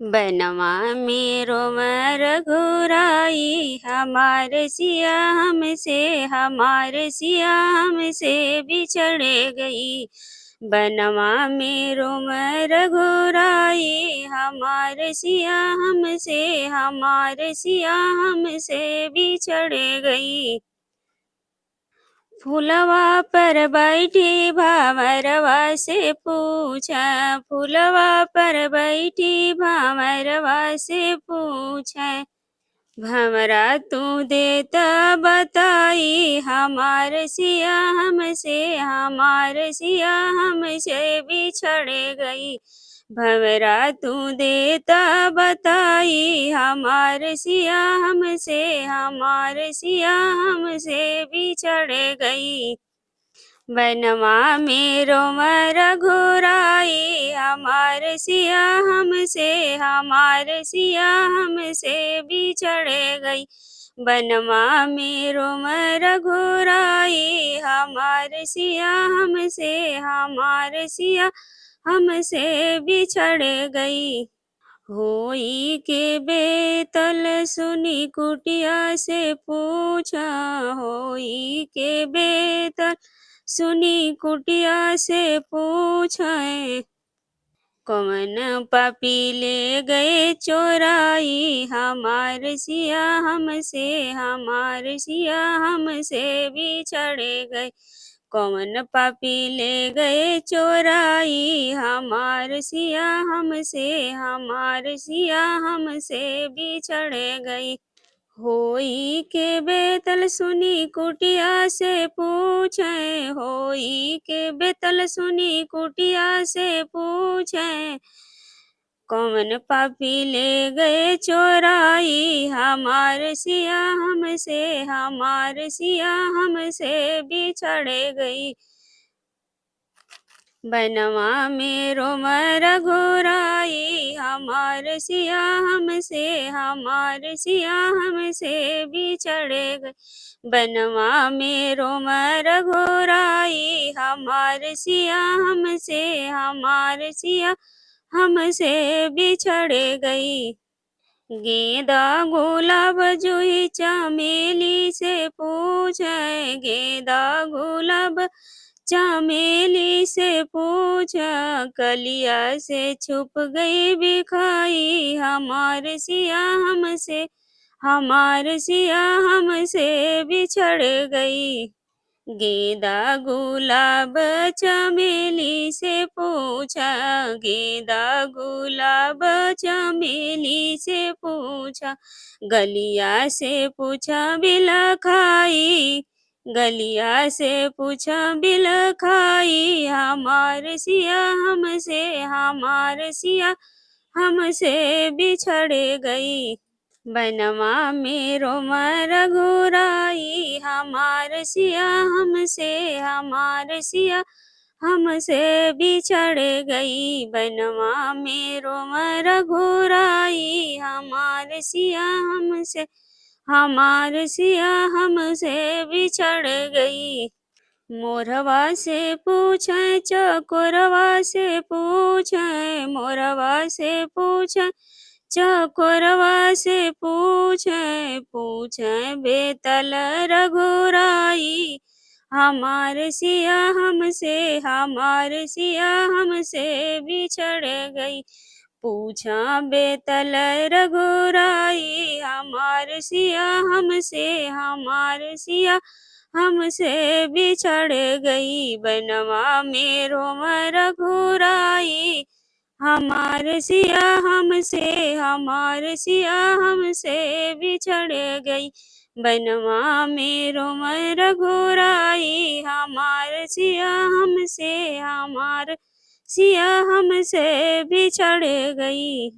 बनवा मेरो रघुराई, हमार सिया हमसे बिछड़ गई। बनवा मेरो रघुराई, हमार सिया हमसे बिछड़ गई। फुलवा पर बैठी भंवरवा से पूछा, फुलवा पर बैठी भंवरवा से पूछा, भंवरा तू देता बताई, हमार सिया हमसे बिछड़ गई। भंवरा तू देता बताई, हमार सिया हमसे बिछड़ गई। बनवा मेरो रघुराई, हमार सिया हमसे बिछड़ गई। बनवा मेरो रघुराई, हमार सिया हमसे बिछड़ गई। होई के बेतल सुनी कुटिया से पूछा, होई के बेतल सुनी कुटिया से पूछा, कौन पापी ले गए चोराई, हमार सिया हमसे बिछड़ गए। कौन पापी ले गए चोराई, हमार सिया हमसे बिछड़ गई। होई के बेतल सुनी कुटिया से पूछे, होई के बेतल सुनी कुटिया से पूछे, कौन पापी ले गए चोराई, हमार सिया हमसे बिछड़ गई। बनवा मेरो रघुराई, हमार सिया हमसे बिछड़ गई। बनवा मेरो रघुराई, हमार सिया हमसे बिछड़ गई। गेंदा गुलाब जूही चमेली से पूछे, गेंदा गुलाब चमेली से पूछा, कलिया से छुप गई बिखाई, हमार सिया हमसे बिछड़ गई। गेंदा गुलाब चमेली से पूछा, गेंदा गुलाब चमेली से पूछा, गलिया से पूछा बिलखाई, गलिया से पूछा बिलखाई, हमार सिया हमसे बिछड़ गई। बनवा मेरो रघुराई, हमार सिया हमसे बिछड़ गई। बनवा मेरो रघुराई, हमार सिया हमसे बिछड़ गई। मोरवा से पूछे चकोरवा से पूछे, मोरवा से पूछे चकोरवा से पूछे, पूछे बेतल रघुराई, हमार सिया हमसे बिछड़ गई। पूछा बेतल रघुराई, हमार सिया हमसे बिछड़ गई। बनवा मेरो रघुराई, हमार सिया हमसे बिछड़ गई। बनवा मेरो रघुराई, हमार सिया हमसे बिछड़ गई।